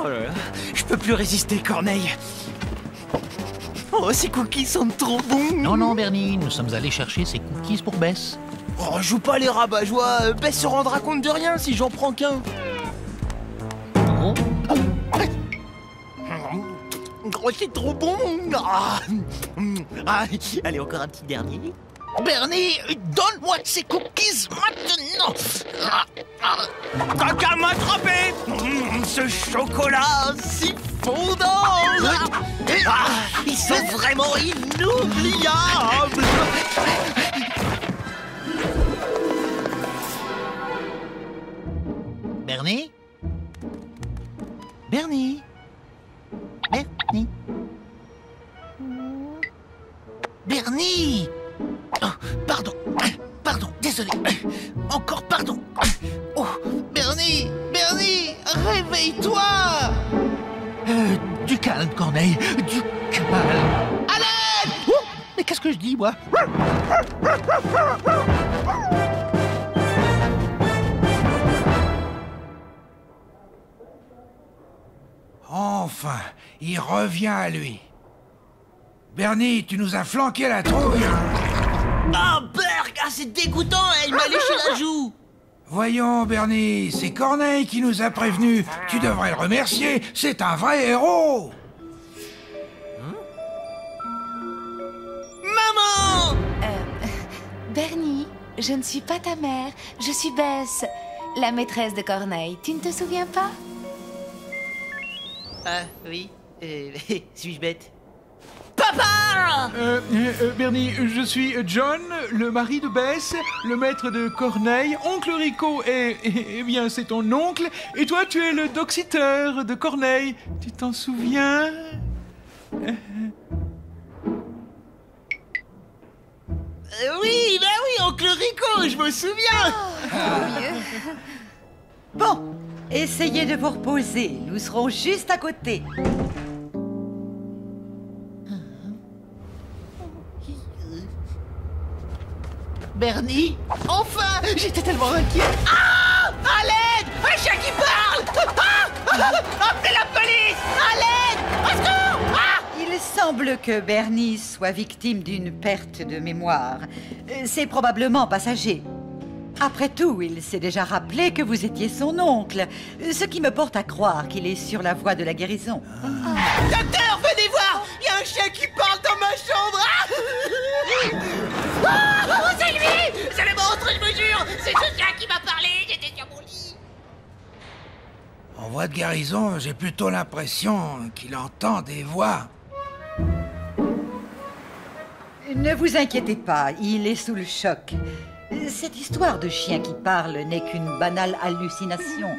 Oh là là, je peux plus résister, Corneille. Oh, ces cookies sont trop bons. Non, non, Bernie, nous sommes allés chercher ces cookies pour Bess. Oh, joue pas les rabat-joie. Bess se rendra compte de rien si j'en prends qu'un. Oh. Oh, c'est trop bon. Ah. Ah, allez, encore un petit dernier. Bernie, donne-moi ces cookies maintenant. T'as qu'à m'attraper. Ce chocolat si fondant. Ah, ils sont vraiment inoubliables. Bernie? Bernie? Bernie? Bernie! Oh, pardon, pardon, désolé. Encore pardon. Oh, Bernie, Bernie, réveille-toi! Du calme, Corneille, du calme. À l'aide! Oh, mais qu'est-ce que je dis, moi? Enfin, il revient à lui. Bernie, tu nous as flanqué la trouille. Ah, Berg, ah, c'est dégoûtant, il m'a léché la joue. Voyons, Bernie, c'est Corneille qui nous a prévenus. Tu devrais le remercier, c'est un vrai héros. Maman! Bernie, je ne suis pas ta mère, je suis Bess, la maîtresse de Corneille. Tu ne te souviens pas? Ah, oui. Suis-je bête? Papa! Bernie, je suis John, le mari de Bess, le maître de Corneille. Oncle Rico eh bien, c'est ton oncle. Et toi, tu es le doxiteur de Corneille. Tu t'en souviens? Oui, bah oui, oncle Rico, je me souviens. Bon, essayez de vous reposer. Nous serons juste à côté. Bernie? Enfin, j'étais tellement inquiet. Ah! À l'aide! Un chien qui parle! Appelez la police! À l'aide! Au secours! Ah! Il semble que Bernie soit victime d'une perte de mémoire. C'est probablement passager. Après tout, il s'est déjà rappelé que vous étiez son oncle, ce qui me porte à croire qu'il est sur la voie de la guérison. Docteur, venez voir! Il y a un chien qui parle dans ma chambre! Ah! C'est lui! C'est le monstre, je vous jure! C'est ce chien qui m'a parlé! J'étais sur mon lit! En voie de guérison, j'ai plutôt l'impression qu'il entend des voix. Ne vous inquiétez pas, il est sous le choc. Cette histoire de chien qui parle n'est qu'une banale hallucination.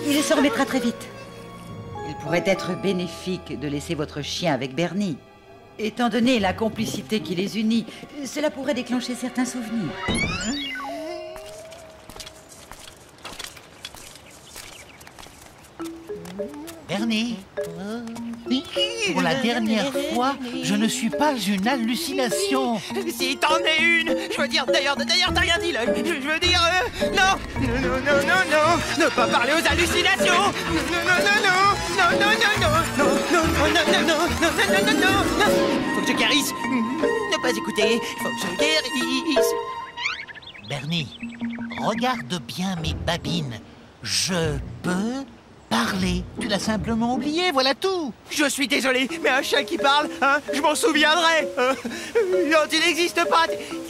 Il se remettra très vite. Il pourrait être bénéfique de laisser votre chien avec Bernie. Étant donné la complicité qui les unit, cela pourrait déclencher certains souvenirs. Bernie? Pour la dernière fois, je ne suis pas une hallucination. Si t'en es une! Je veux dire, d'ailleurs, t'as rien dit là! Je veux dire, non! Non! Ne pas parler aux hallucinations! Non! Faut que je guérisse! Ne pas écouter! Faut que je guérisse! Bernie, regarde bien mes babines. Je peux parler. Tu l'as simplement oublié, voilà tout. Je suis désolé, mais un chien qui parle, hein, je m'en souviendrai! Non, tu n'existes pas!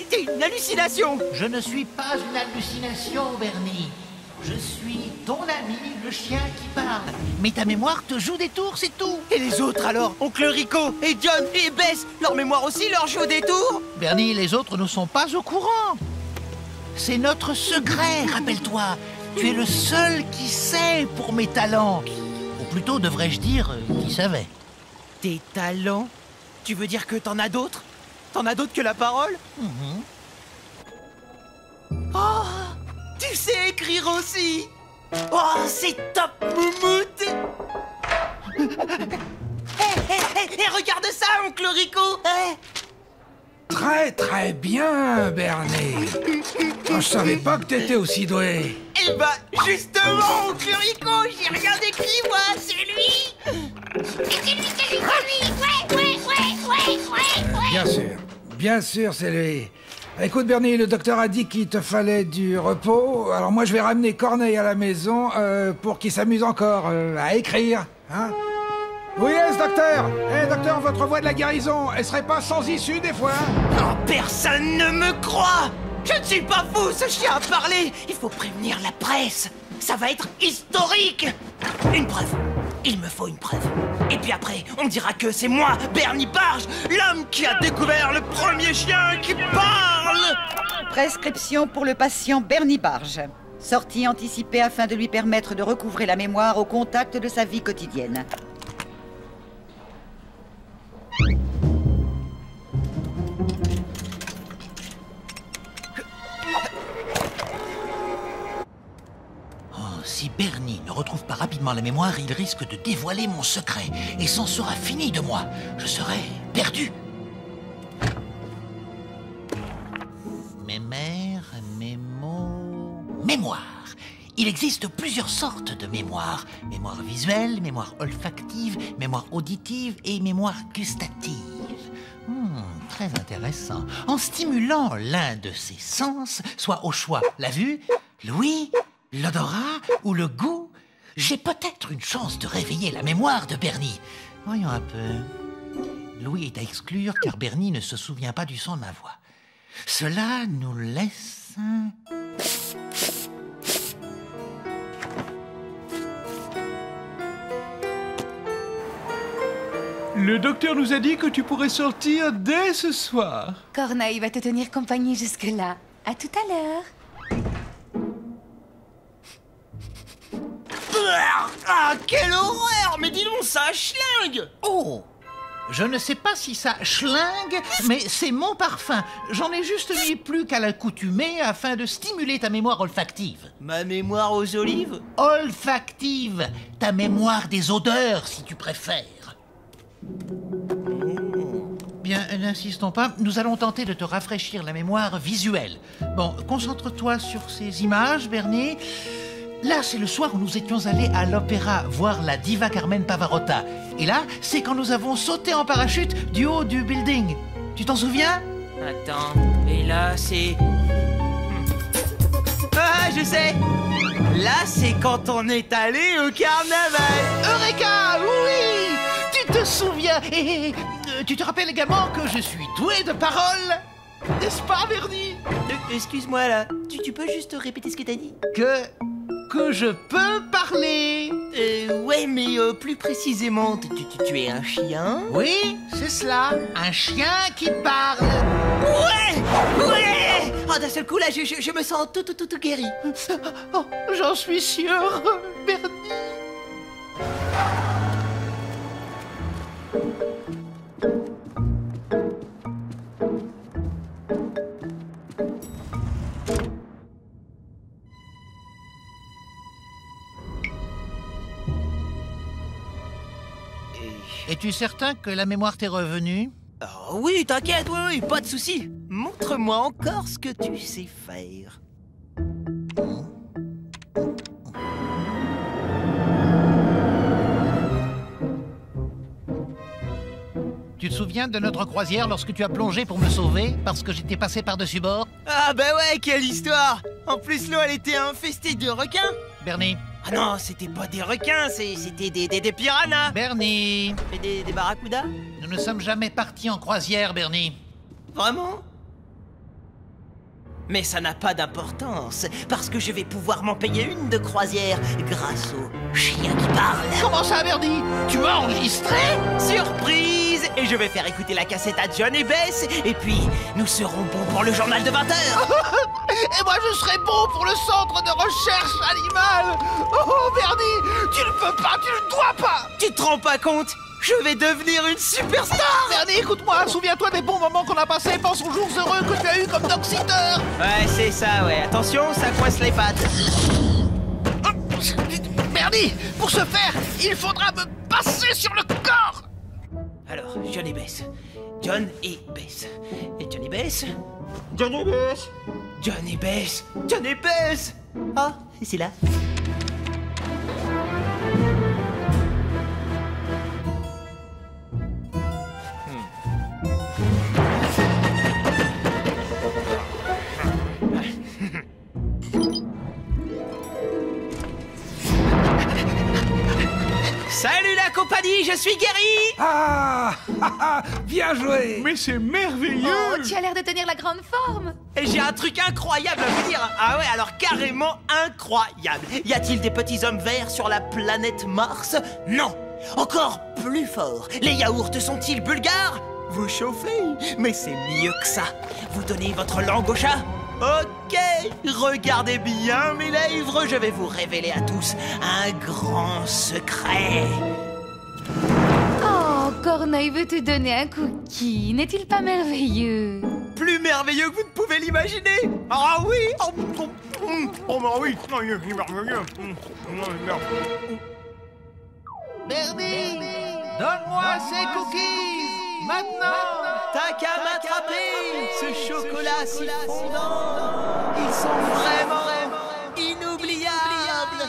T'es une hallucination! Je ne suis pas une hallucination, Bernie. Je suis ton ami, le chien qui parle. Mais ta mémoire te joue des tours, c'est tout. Et les autres alors? Oncle Rico et John et Bess, leur mémoire aussi leur joue des tours? Bernie, les autres ne sont pas au courant. C'est notre secret, rappelle-toi. Tu es le seul qui sait pour mes talents. Ou plutôt, devrais-je dire, qui savait. Tes talents? Tu veux dire que t'en as d'autres? T'en as d'autres que la parole? Oh! Tu sais écrire aussi! Oh, c'est top, Moumoute! Hé, regarde ça, oncle Rico! Très très bien, Bernie. Oh, je savais pas que t'étais aussi doué. Eh bah, justement, oncle Rico, j'ai rien écrit, moi, c'est lui. C'est lui. Ouais. Bien sûr, c'est lui. Écoute, Bernie, le docteur a dit qu'il te fallait du repos. Alors moi, je vais ramener Corneille à la maison pour qu'il s'amuse encore à écrire. Hein? Oui, est-ce, docteur? Docteur, votre voie de la guérison, elle serait pas sans issue des fois? Non, personne ne me croit. Je ne suis pas fou, ce chien a parlé. Il faut prévenir la presse. Ça va être historique. Une preuve. Il me faut une preuve. Et puis après, on dira que c'est moi, Bernie Barge, l'homme qui a découvert le premier chien qui parle. Prescription pour le patient Bernie Barge. Sortie anticipée afin de lui permettre de recouvrer la mémoire au contact de sa vie quotidienne. Si Bernie ne retrouve pas rapidement la mémoire, il risque de dévoiler mon secret. Et c'en sera fini de moi. Je serai perdu. Mémoire. Il existe plusieurs sortes de mémoire. Mémoire visuelle, mémoire olfactive, mémoire auditive et mémoire gustative. Très intéressant. En stimulant l'un de ces sens, soit au choix la vue, l'ouïe, l'odorat ou le goût, j'ai peut-être une chance de réveiller la mémoire de Bernie. Voyons un peu. L'ouïe est à exclure car Bernie ne se souvient pas du son de ma voix. Cela nous laisse... Le docteur nous a dit que tu pourrais sortir dès ce soir. Corneille va te tenir compagnie jusque-là. À tout à l'heure. Ah, quelle horreur! Mais dis donc, ça schlingue! Oh! Je ne sais pas si ça schlingue, mais c'est mon parfum. J'en ai juste mis plus qu'à l'accoutumée afin de stimuler ta mémoire olfactive. Ma mémoire aux olives? Olfactive! Ta mémoire des odeurs, si tu préfères. Bien, n'insistons pas, nous allons tenter de te rafraîchir la mémoire visuelle. Bon, concentre-toi sur ces images, Bernie. Là, c'est le soir où nous étions allés à l'opéra voir la diva Carmen Pavarotta. Et là, c'est quand nous avons sauté en parachute du haut du building. Tu t'en souviens? Attends, et là, c'est... Ah, je sais! Là, c'est quand on est allé au carnaval! Eureka! Oui! Tu te souviens? Et tu te rappelles également que je suis doué de parole? N'est-ce pas, Bernie? Excuse-moi, là. Tu peux juste répéter ce que t'as dit? Que je peux parler. Ouais, mais plus précisément, tu es un chien? Oui, c'est cela. Un chien qui parle. Ouais! Oh, d'un seul coup, là, je me sens tout guéri. Oh, j'en suis sûr, Bernie. Es-tu certain que la mémoire t'est revenue? Oh, oui, t'inquiète, oui, pas de souci. Montre-moi encore ce que tu sais faire. Tu te souviens de notre croisière lorsque tu as plongé pour me sauver parce que j'étais passé par-dessus bord? Ah bah ouais, quelle histoire! En plus, l'eau, elle était infestée de requins. Bernie. Ah non, c'était pas des requins, c'était des piranhas. Bernie. Et des barracudas. Nous ne sommes jamais partis en croisière, Bernie. Vraiment? Mais ça n'a pas d'importance, parce que je vais pouvoir m'en payer une de croisière grâce au chien qui parle. Comment ça, Bernie? Tu as enregistré? Surprise! Et je vais faire écouter la cassette à John et Bess, et puis nous serons bons pour le journal de 20h. Et moi, je serai bon pour le centre de recherche animale. Oh, Bernie, tu ne peux pas, tu ne dois pas. Tu te rends pas compte? Je vais devenir une superstar! Bernie, écoute-moi, souviens-toi des bons moments qu'on a passés, pense aux jours heureux que tu as eu comme dog-sitter. Ouais, c'est ça, ouais. Attention, ça coince les pattes. Bernie, pour ce faire, il faudra me passer sur le corps. Alors, John et Bess, John et Bess. Et John et Bess. John et Bess. Ah, c'est là. Salut la compagnie, je suis Gary. Ah, bien joué. Mais c'est merveilleux! Oh, tu as l'air de tenir la grande forme. Et j'ai un truc incroyable à vous dire. Ah ouais, alors carrément incroyable. Y a-t-il des petits hommes verts sur la planète Mars? Non. Encore plus fort. Les yaourts sont-ils bulgares? Vous chauffez? Mais c'est mieux que ça. Vous donnez votre langue au chat? Ok, regardez bien mes lèvres, je vais vous révéler à tous un grand secret. Oh, Corneille veut te donner un cookie. N'est-il pas merveilleux? Plus merveilleux que vous ne pouvez l'imaginer. Ah oui. Oh bah oui. Bernie, donne-moi ces cookies, maintenant! T'as qu'à m'attraper, ce chocolat si fondant. Ils sont vraiment inoubliables.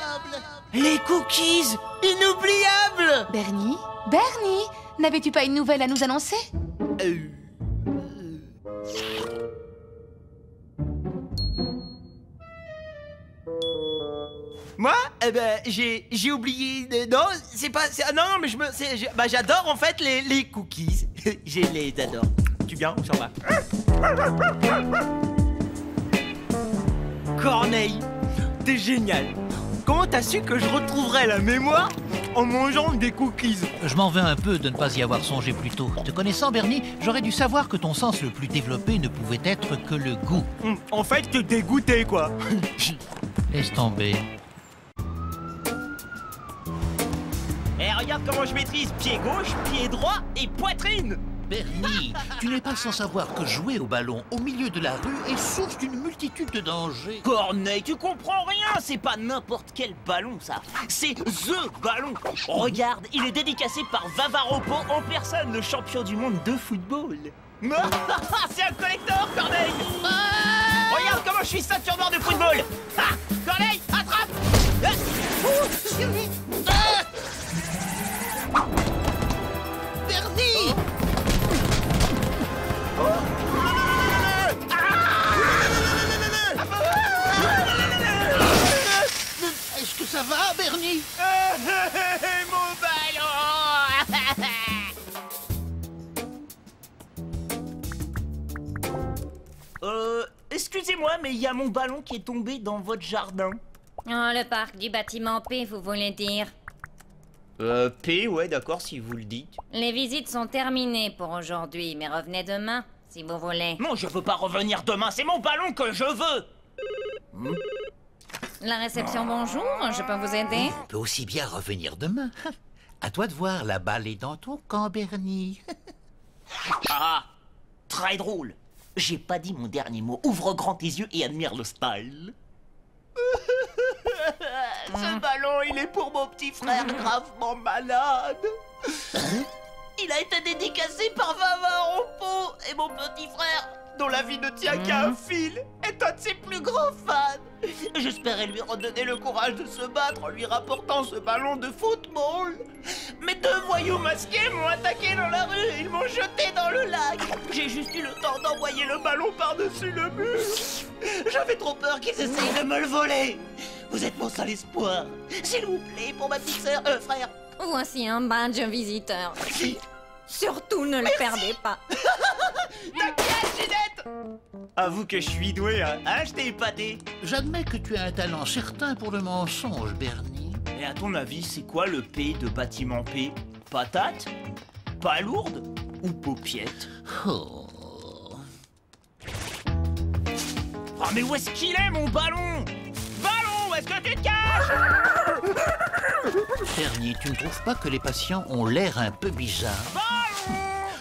Les cookies, inoubliables. Bernie? Bernie? N'avais-tu pas une nouvelle à nous annoncer? Moi, eh ben, j'ai oublié. Non, c'est pas. Non, mais j'adore en fait les cookies. Je les adore. Tu viens, on s'en va. Corneille, t'es génial. Comment t'as su que je retrouverais la mémoire en mangeant des cookies? Je m'en veux un peu de ne pas y avoir songé plus tôt. Te connaissant, Bernie, j'aurais dû savoir que ton sens le plus développé ne pouvait être que le goût. En fait, t'es dégoûté, quoi. Laisse tomber. Eh, regarde comment je maîtrise pied gauche, pied droit et poitrine. Bernie, tu n'es pas sans savoir que jouer au ballon au milieu de la rue est source d'une multitude de dangers. Corneille, tu comprends rien. C'est pas n'importe quel ballon, ça. C'est THE ballon. Regarde, il est dédicacé par Vavaropo en personne, le champion du monde de football. C'est un collector, Corneille. Regarde comment je suis ceinture noire de football. Ah, Corneille, attrape. Bernie! Est-ce que ça va, Bernie? Mon ballon. Excusez-moi, mais il y a mon ballon qui est tombé dans votre jardin. Oh, le parc du bâtiment P, vous voulez dire? P, ouais, d'accord, si vous le dites. Les visites sont terminées pour aujourd'hui, mais revenez demain, si vous voulez. Non, je veux pas revenir demain, c'est mon ballon que je veux. La réception, bonjour, je peux vous aider? On peut aussi bien revenir demain. À toi de voir, la balle est dans ton camp, Bernie. Ah, très drôle. J'ai pas dit mon dernier mot. Ouvre grand tes yeux et admire le style. Ce ballon, il est pour mon petit frère gravement malade. Il a été dédicacé par Vavaropo et mon petit frère, dont la vie ne tient qu'à un fil, est un de ses plus grands fans. J'espérais lui redonner le courage de se battre en lui rapportant ce ballon de football. Mais deux voyous masqués m'ont attaqué dans la rue et ils m'ont jeté dans le lac. J'ai juste eu le temps d'envoyer le ballon par-dessus le mur. J'avais trop peur qu'ils essayent de me le voler. Vous êtes mon seul espoir. S'il vous plaît, pour ma petite sœur, frère. Voici un badge visiteur. Surtout ne le perdez pas. T'inquiète, Ginette. Avoue que je suis doué, hein, je t'ai épaté. J'admets que tu as un talent certain pour le mensonge, Bernie. Et à ton avis, c'est quoi le P de bâtiment P? Patate? Palourde? Ou paupiette? Oh. Oh, mais où est-ce qu'il est, mon ballon? Ballon, où est-ce que tu te caches? Bernie, tu ne trouves pas que les patients ont l'air un peu bizarres? Ballon!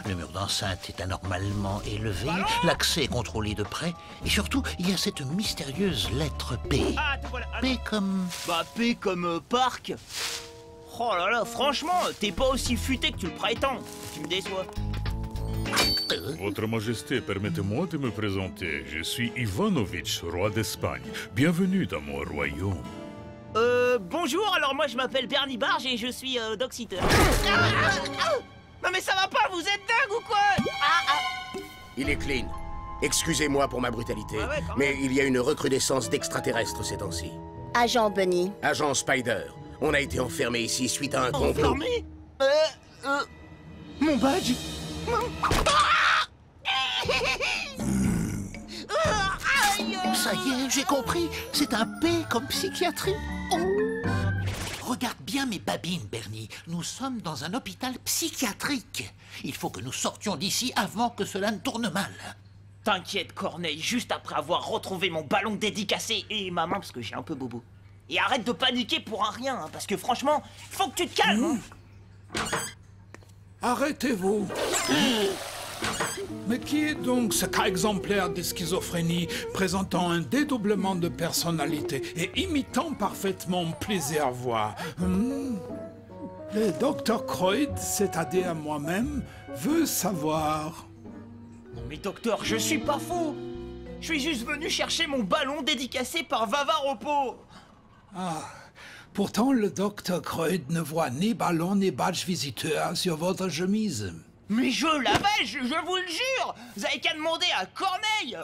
Le mur d'enceinte est anormalement élevé, l'accès est contrôlé de près, et surtout, il y a cette mystérieuse lettre P. Ah, te voilà. P comme... Bah, P comme parc. Oh là là, franchement, t'es pas aussi futé que tu le prétends. Tu me déçois. Votre Majesté, permettez-moi de me présenter. Je suis Ivanovitch, roi d'Espagne. Bienvenue dans mon royaume. Bonjour, alors moi je m'appelle Bernie Barge et je suis doxiteur. Non mais ça va pas, vous êtes dingue ou quoi? Il est clean. Excusez-moi pour ma brutalité, Ah ouais, quand mais il y a une recrudescence d'extraterrestres ces temps-ci. Agent Bunny. Agent Spider, on a été enfermé ici suite à un complot. Enfermé? Mon badge? Ça y est, j'ai compris. C'est un P comme psychiatrie. Regarde bien mes babines, Bernie. Nous sommes dans un hôpital psychiatrique. Il faut que nous sortions d'ici avant que cela ne tourne mal. T'inquiète, Corneille, juste après avoir retrouvé mon ballon dédicacé et ma main parce que j'ai un peu bobo. Et arrête de paniquer pour un rien, hein, parce que franchement, faut que tu te calmes. Hein. Arrêtez-vous. Mais qui est donc ce cas exemplaire de schizophrénie présentant un dédoublement de personnalité et imitant parfaitement Plaisir-Voix? Le docteur Kreuz, c'est-à-dire moi-même, veut savoir. Non mais docteur, je suis pas fou. Je suis juste venu chercher mon ballon dédicacé par Vava Repos. Pourtant, le docteur Kreuz ne voit ni ballon ni badge visiteur sur votre chemise. Mais je l'avais, je vous le jure. Vous avez qu'à demander à Corneille.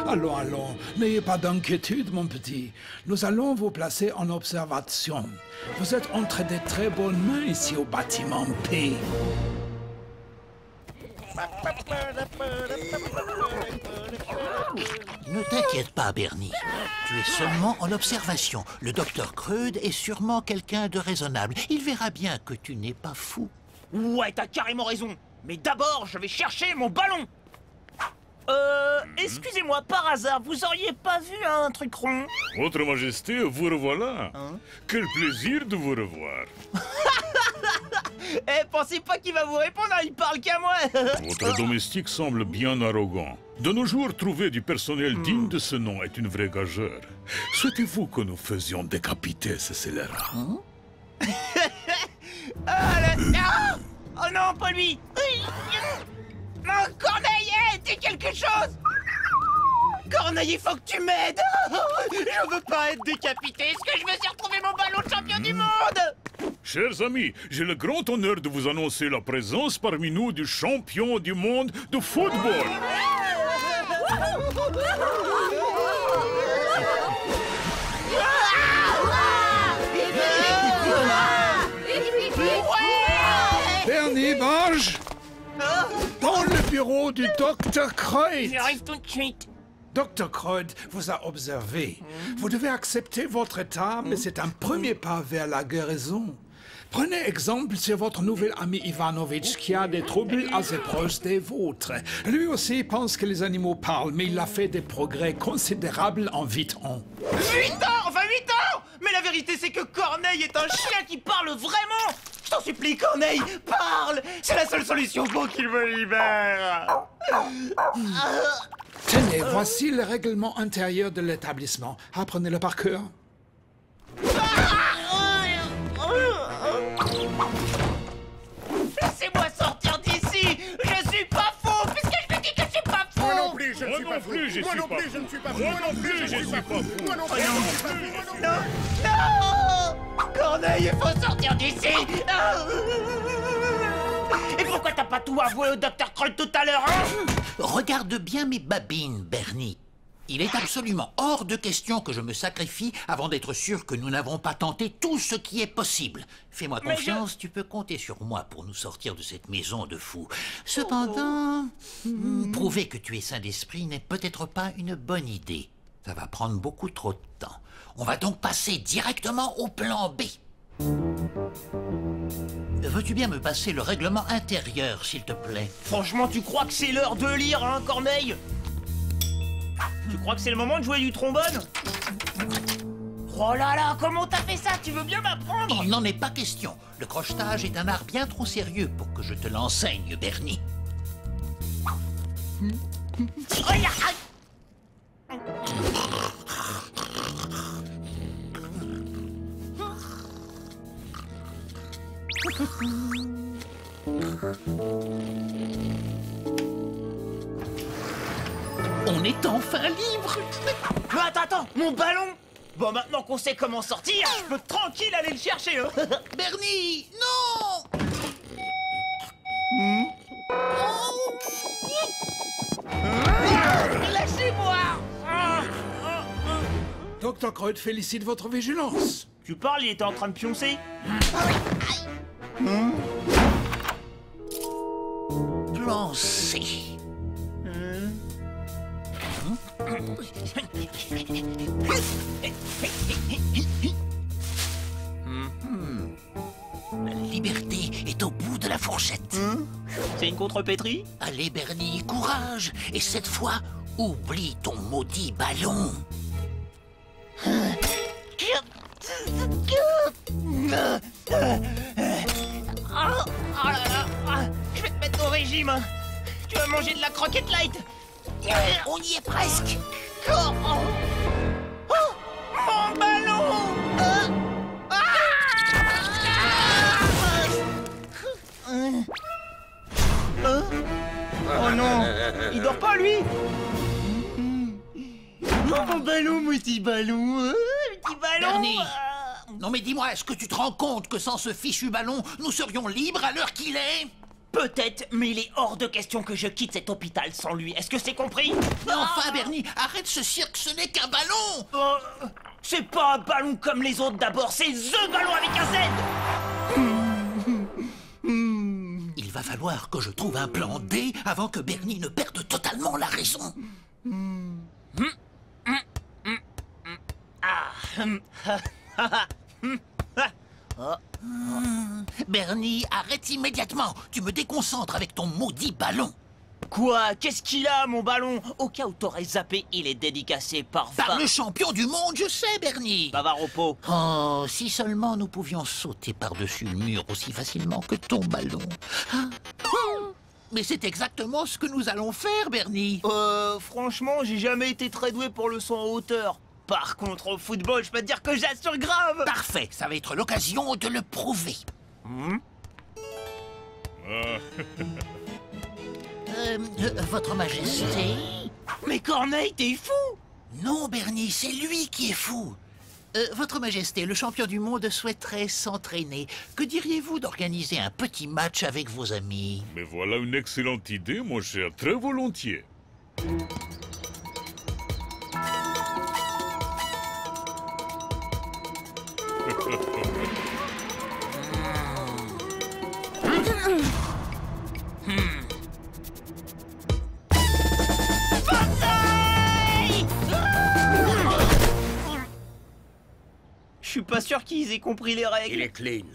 Allons, n'ayez pas d'inquiétude, mon petit. Nous allons vous placer en observation. Vous êtes entre de très bonnes mains ici au bâtiment P. Ne t'inquiète pas, Bernie. Tu es seulement en observation. Le docteur Kreuz est sûrement quelqu'un de raisonnable. Il verra bien que tu n'es pas fou. Ouais, t'as carrément raison. Mais d'abord, je vais chercher mon ballon. Excusez-moi, par hasard, vous auriez pas vu un truc rond? Votre Majesté, vous revoilà. Quel plaisir de vous revoir. Eh, pensez pas qu'il va vous répondre, hein, il parle qu'à moi. Votre domestique semble bien arrogant. De nos jours, trouver du personnel digne de ce nom est une vraie gageure. Souhaitez-vous que nous faisions décapiter ce scélérat? Oh non, pas lui. Non, Corneille, dis quelque chose. Corneille, il faut que tu m'aides. Je veux pas être décapité. Est-ce que je me suis retrouvé mon ballon de champion du monde? Chers amis, j'ai le grand honneur de vous annoncer la présence parmi nous du champion du monde de football. Bernie Barge, dans le bureau du docteur Kreuz. J'arrive tout de suite. Dr. Kreuz vous a observé. Vous devez accepter votre état, mais c'est un premier pas vers la guérison. Prenez exemple sur votre nouvel ami Ivanovitch qui a des troubles assez proches des vôtres. Lui aussi pense que les animaux parlent, mais il a fait des progrès considérables en 8 ans. 8 ans? Enfin 8 ans? Mais la vérité, c'est que Corneille est un chien qui parle vraiment. Je t'en supplie, Corneille, parle. C'est la seule solution pour qu'il me libère. Tenez, voici le règlement intérieur de l'établissement. Apprenez-le par cœur. Laissez-moi sortir d'ici. Je suis pas fou, puisque je te dis que je suis pas fou. Moi non plus, je ne Moi suis non pas fou. plus, je Moi suis non pas plus, fou. je ne suis pas fou. Moi non plus, je suis pas fou. Moi non plus, je ne suis pas fou. Non! Corneille, il faut sortir d'ici. Et pourquoi t'as pas tout avoué au docteur Kreuz tout à l'heure, hein? Regarde bien mes babines, Bernie. Il est absolument hors de question que je me sacrifie avant d'être sûr que nous n'avons pas tenté tout ce qui est possible. Fais-moi Mais confiance, tu peux compter sur moi pour nous sortir de cette maison de fous. Cependant, prouver que tu es sain d'esprit n'est peut-être pas une bonne idée. Ça va prendre beaucoup trop de temps. On va donc passer directement au plan B. Veux-tu bien me passer le règlement intérieur, s'il te plaît? Franchement, tu crois que c'est l'heure de lire, hein, Corneille? Tu crois que c'est le moment de jouer du trombone? Oh là là, comment t'as fait ça? Tu veux bien m'apprendre? Il n'en est pas question. Le crochetage est un art bien trop sérieux pour que je te l'enseigne, Bernie. Regarde! On est enfin libre. Attends, mon ballon! Bon, maintenant qu'on sait comment sortir, je peux tranquille aller le chercher, hein. Bernie, non! Lâchez-moi! Dr. Kreut félicite votre vigilance. Tu parles, il était en train de pioncer. Plan C. La liberté est au bout de la fourchette. C'est une contrepétrie? Allez, Bernie, courage. Et cette fois, oublie ton maudit ballon. Oh là là! Je vais te mettre au régime! Tu vas manger de la croquette light! On y est presque. Oh, mon ballon! Oh non! Il dort pas, lui! Oh, mon ballon, mon petit ballon! Petit ballon! Bernie. Non mais dis-moi, est-ce que tu te rends compte que sans ce fichu ballon, nous serions libres à l'heure qu'il est? Peut-être, mais il est hors de question que je quitte cet hôpital sans lui. Est-ce que c'est compris? Mais enfin, Bernie, arrête ce cirque, ce n'est qu'un ballon! C'est pas un ballon comme les autres d'abord, c'est THE ballon avec un Z! Il va falloir que je trouve un plan D avant que Bernie ne perde totalement la raison. Bernie, arrête immédiatement. Tu me déconcentres avec ton maudit ballon. Quoi? Qu'est-ce qu'il a, mon ballon? Au cas où t'aurais zappé, il est dédicacé par le champion du monde, je sais, Bernie. Bavard au pot. Oh, si seulement nous pouvions sauter par-dessus le mur aussi facilement que ton ballon. Mais c'est exactement ce que nous allons faire, Bernie. Franchement, j'ai jamais été très doué pour le saut en hauteur. Par contre, au football, je peux te dire que j'assure grave. Parfait, ça va être l'occasion de le prouver. Votre Majesté? Mais Corneille, t'es fou! Non, Bernie, c'est lui qui est fou. Votre Majesté, le champion du monde souhaiterait s'entraîner. Que diriez-vous d'organiser un petit match avec vos amis? Mais voilà une excellente idée, mon cher, très volontiers. Je suis pas sûr qu'ils aient compris les règles. Il est clean.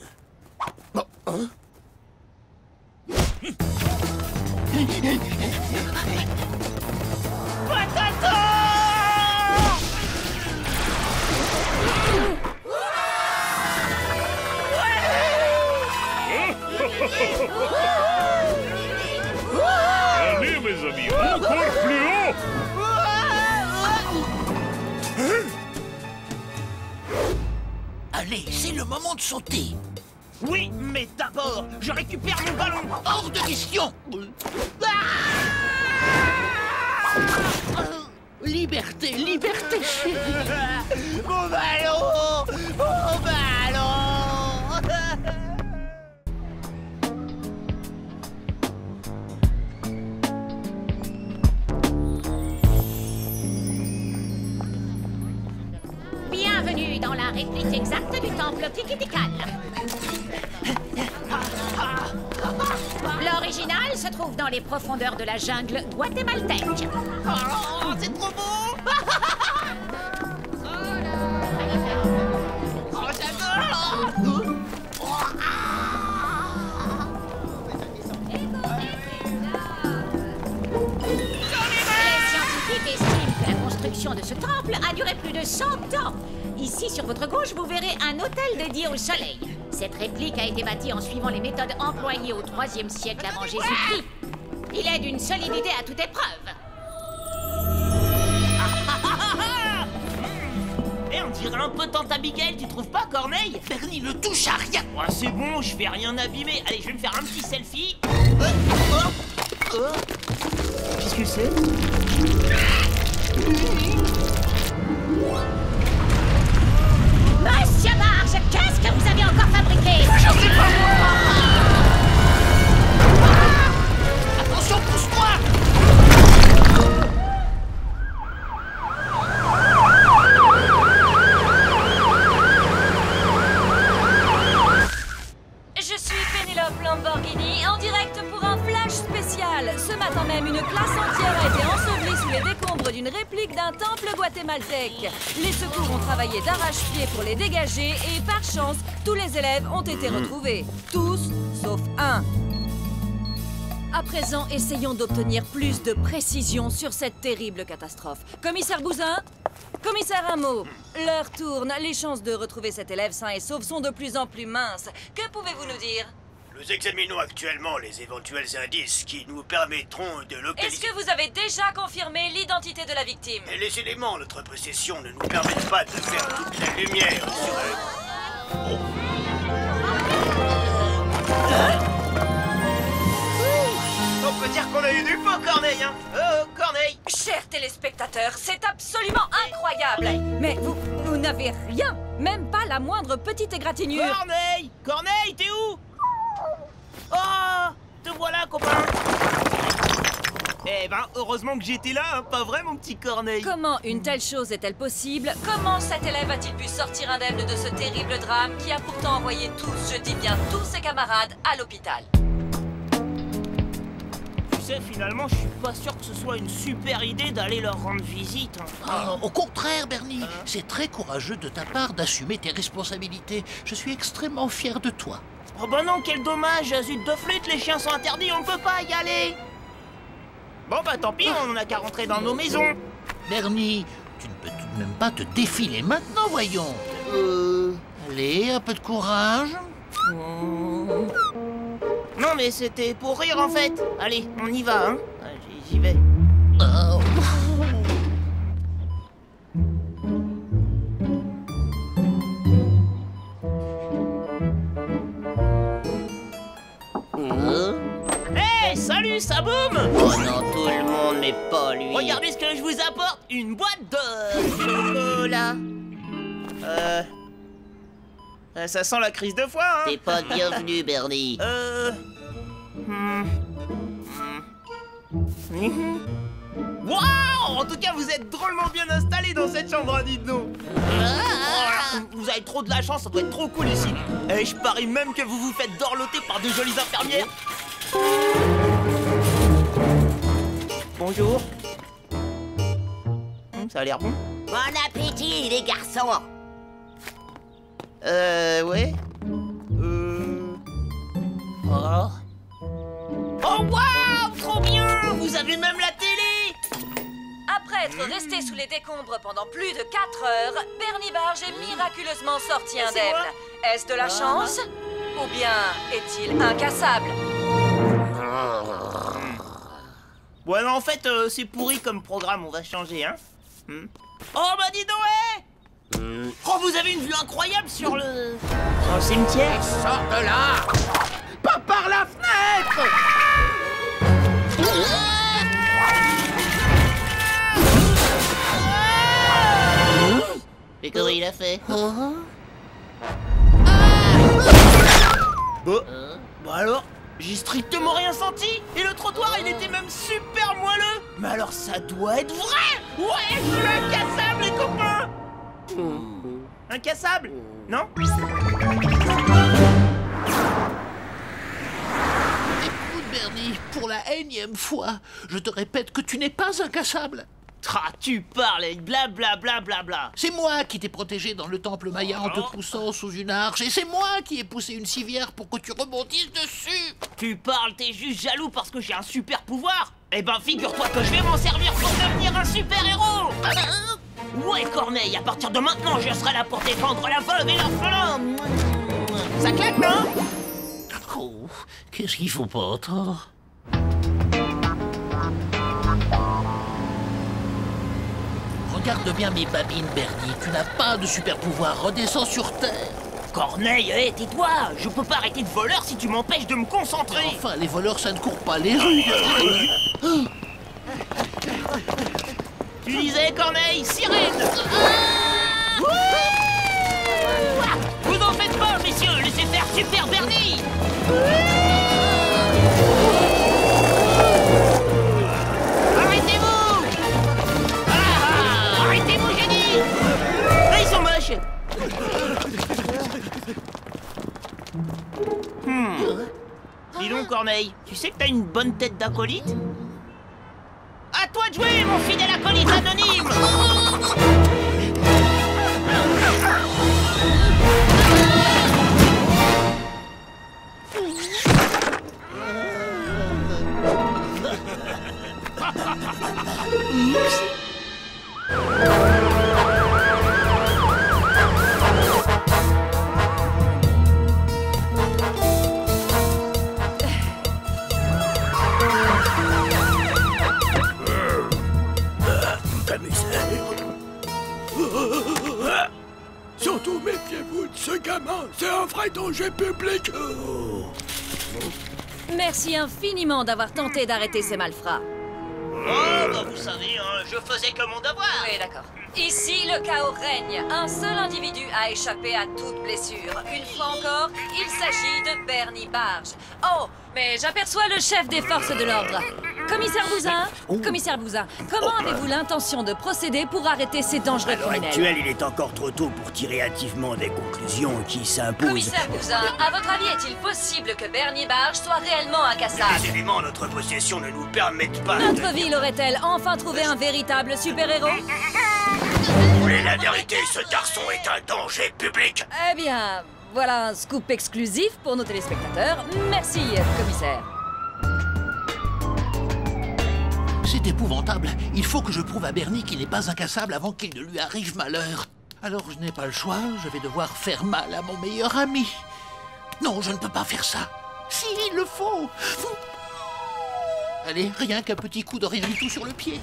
Allez, mes amis, encore plus haut! Allez, c'est le moment de sauter. Oui, mais d'abord, je récupère mon ballon. Hors de question. Liberté, liberté, chérie. Mon ballon! Mon ballon! Bienvenue dans la réplique exacte du temple Kikitikan. L'original se trouve dans les profondeurs de la jungle guatémaltèque. Oh, c'est trop beau! Oh, j'adore! Les scientifiques estiment que la construction de ce temple a duré plus de 100 ans. Ici, sur votre gauche, vous verrez un autel dédié au soleil. Cette réplique a été bâtie en suivant les méthodes employées au IIIe siècle avant Jésus-Christ. Il est d'une solidité à toute épreuve. Et on dirait un peu Tante Abigail, tu trouves pas, Corneille? Bernie ne touche à rien. Ouais, c'est bon, je vais rien abîmer. Allez, je vais me faire un petit selfie. Qu'est-ce que c'est? Monsieur Marge, qu'est-ce que vous avez encore fabriqué? Je sais pas moi. Attention, pousse-toi. Je suis Pénélope Lamborghini, en direct pour un flash spécial. Ce matin même, une classe entière a été ensevelie sous les décombres d'une réplique d'un temple guatémaltèque. Les secours ont travaillé d'arrache-pied pour les dégager et par chance, tous les élèves ont été retrouvés. Tous, sauf un. À présent, essayons d'obtenir plus de précision sur cette terrible catastrophe. Commissaire Bouzin? Commissaire Rameau, l'heure tourne. Les chances de retrouver cet élève sain et sauf sont de plus en plus minces. Que pouvez-vous nous dire? Nous examinons actuellement les éventuels indices qui nous permettront de localiser... Est-ce que vous avez déjà confirmé l'identité de la victime? Et les éléments en notre possession ne nous permettent pas de faire toute la lumière sur elle. On peut dire qu'on a eu du pot, Corneille, hein? Corneille! Chers téléspectateurs, c'est absolument incroyable! Mais vous n'avez rien, même pas la moindre petite égratignure! Corneille! Corneille, t'es où? Oh! Te voilà, copain! Eh ben, heureusement que j'étais là, hein, pas vrai, mon petit Corneille? Comment une telle chose est-elle possible? Comment cet élève a-t-il pu sortir indemne de ce terrible drame qui a pourtant envoyé tous, je dis bien tous ses camarades, à l'hôpital? Tu sais, finalement, je suis pas sûr que ce soit une super idée d'aller leur rendre visite. Hein. Au contraire, Bernie, c'est très courageux de ta part d'assumer tes responsabilités. Je suis extrêmement fier de toi. Oh bah non, quel dommage, zut de flûte, les chiens sont interdits, on ne peut pas y aller. Bon bah tant pis, on n'a qu'à rentrer dans nos maisons. Bernie, tu ne peux tout de même pas te défiler maintenant, voyons. Allez, un peu de courage. Non mais c'était pour rire en fait. Allez, on y va, hein. J'y vais. Hey, salut, ça boum! Oh non, tout le monde, mais pas lui. Regardez ce que je vous apporte, une boîte de chocolat. Ça sent la crise de foie, hein. T'es pas le bienvenu, Bernie. Waouh! En tout cas, vous êtes drôlement bien installés dans cette chambre, hein, dites donc. Vous avez trop de la chance, ça doit être trop cool ici. Et je parie même que vous vous faites dorloter par de jolies infirmières. Bonjour. Ça a l'air bon. Bon appétit, les garçons. Ouais. Oh. Oh, waouh! Trop bien! Vous avez même la télé! Après être resté sous les décombres pendant plus de 4 heures, Bernie Barge est miraculeusement sorti indemne. Est-ce de la chance? Ou bien est-il incassable? Ouais, non, en fait, c'est pourri comme programme, on va changer, hein. Oh, bah dis donc, Oh, vous avez une vue incroyable sur le cimetière. Sors de là! Pas par la fenêtre! Mais comment il a fait? Bah alors, j'ai strictement rien senti. Et le trottoir, il était même super moelleux. Mais alors, ça doit être vrai. Ouais, je suis incassable, les copains. Incassable? Non? Écoute, Bernie, pour la énième fois, je te répète que tu n'es pas incassable. Ah, tu parles avec blablabla. C'est moi qui t'ai protégé dans le temple Maya en te poussant sous une arche, et c'est moi qui ai poussé une civière pour que tu rebondisses dessus. Tu parles, t'es juste jaloux parce que j'ai un super pouvoir. Eh ben, figure-toi que je vais m'en servir pour devenir un super-héros. Ouais, Corneille, à partir de maintenant, je serai là pour défendre la veuve et l'orphelin. Ça claque, non? Oh, qu'est-ce qu'il faut pas entendre? Regarde bien mes babines, Bernie. Tu n'as pas de super pouvoir. Redescends sur Terre. Corneille, hé, tais-toi! Je peux pas arrêter de voleur si tu m'empêches de me concentrer! Enfin, les voleurs, ça ne court pas les rues. Tu disais, Corneille, sirène! Vous en faites pas, messieurs! Laissez faire Super Bernie! Arrêtez-vous! Arrêtez-vous, j'ai dit! Ils sont moches! Dis donc, Corneille, tu sais que t'as une bonne tête d'acolyte? À toi de jouer, mon fidèle acolyte anonyme! Surtout méfiez-vous de ce gamin, c'est un vrai danger public. Merci infiniment d'avoir tenté d'arrêter ces malfrats. Oh, bah vous savez, hein, je faisais que mon devoir. Oui, d'accord. Ici, le chaos règne. Un seul individu a échappé à toute blessure. Une fois encore, il s'agit de Bernie Barge. Oh, mais j'aperçois le chef des forces de l'ordre. Commissaire Bouzin, comment avez-vous l'intention de procéder pour arrêter ces dangereux criminels? À l'heure actuelle, il est encore trop tôt pour tirer hâtivement des conclusions qui s'imposent. Commissaire Bouzin, à votre avis, est-il possible que Bernie Barge soit réellement incassable? Les éléments en notre possession ne nous permettent pas Notre ville aurait-elle enfin trouvé un véritable super-héros? Vous voulez la vérité, ce garçon est un danger public. Eh bien, voilà un scoop exclusif pour nos téléspectateurs. Merci, commissaire. C'est épouvantable. Il faut que je prouve à Bernie qu'il n'est pas incassable avant qu'il ne lui arrive malheur. Alors je n'ai pas le choix, je vais devoir faire mal à mon meilleur ami. Non, je ne peux pas faire ça. Si, il le faut. Allez, rien qu'un petit coup de rien du tout sur le pied.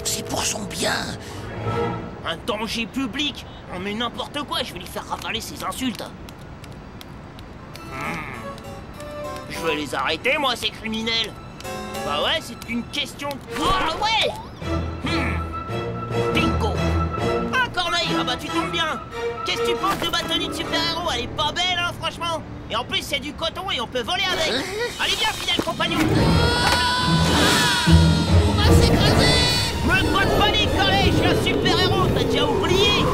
C'est pour son bien. Un danger public? On met n'importe quoi, je vais lui faire ravaler ses insultes. Je vais les arrêter, moi, ces criminels. Bah ouais, c'est une question de... Oh, ouais. Bingo. Ah, Corneille, ah bah tu tombes bien. Qu'est-ce que tu penses de ma tenue de super-héros? Elle est pas belle, hein, franchement. Et en plus, c'est du coton et on peut voler avec. Allez, viens, fidèle compagnon. On va s'écraser. Pas de panique, Corneille, je suis un super-héros, t'as déjà oublié?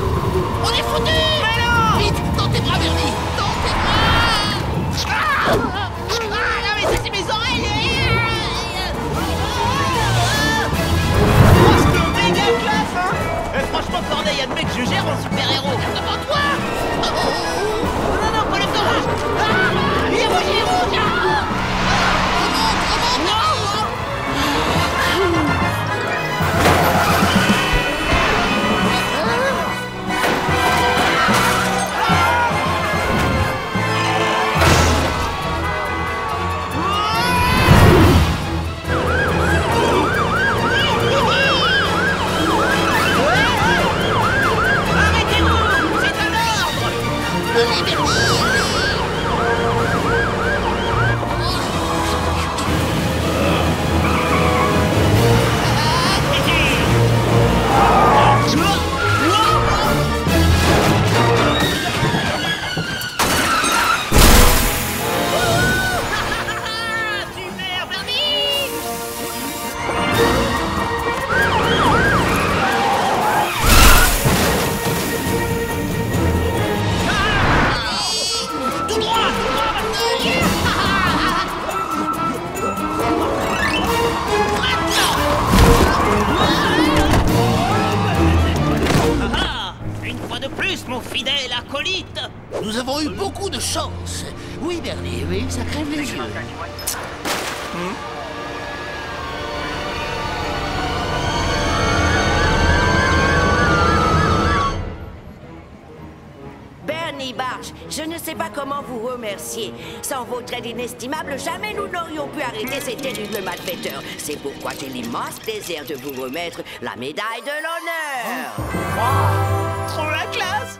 On est foutus. Mais non. Vite, dans tes bras, Bernie. Dans tes bras. Non, mais ça, c'est mes oreilles. Oh, c'est un méga classe, hein. Et franchement, Corneille, admet que je gère en super-héros. Devant toi. Non, pas le feu rouge. Il est rouge. Mon fidèle acolyte. Nous avons eu beaucoup de chance. Oui, Bernie, oui, ça crève les yeux. Bernie Barge, je ne sais pas comment comment vous remercier. Sans votre aide inestimable, jamais nous n'aurions pu arrêter ces terribles malfaiteurs. C'est pourquoi j'ai l'immense plaisir de vous remettre la médaille de l'honneur. Trop la classe.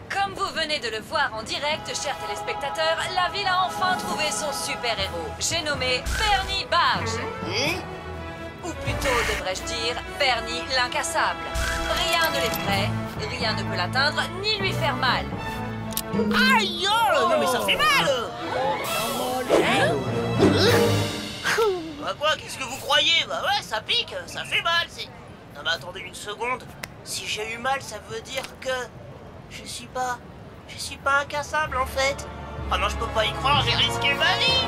Comme vous venez de le voir en direct, chers téléspectateurs, la ville a enfin trouvé son super-héros. J'ai nommé Bernie Barge. Ou plutôt, devrais-je dire, Bernie l'incassable. Rien ne l'effraie, rien ne peut l'atteindre, ni lui faire mal. Aïe, oh, non mais ça fait mal. Bah quoi, qu'est-ce que vous croyez? Bah ouais, ça pique, ça fait mal, c'est... Non mais attendez une seconde. Si j'ai eu mal, ça veut dire que... Je suis pas incassable en fait. Ah non, je peux pas y croire, j'ai risqué ma vie.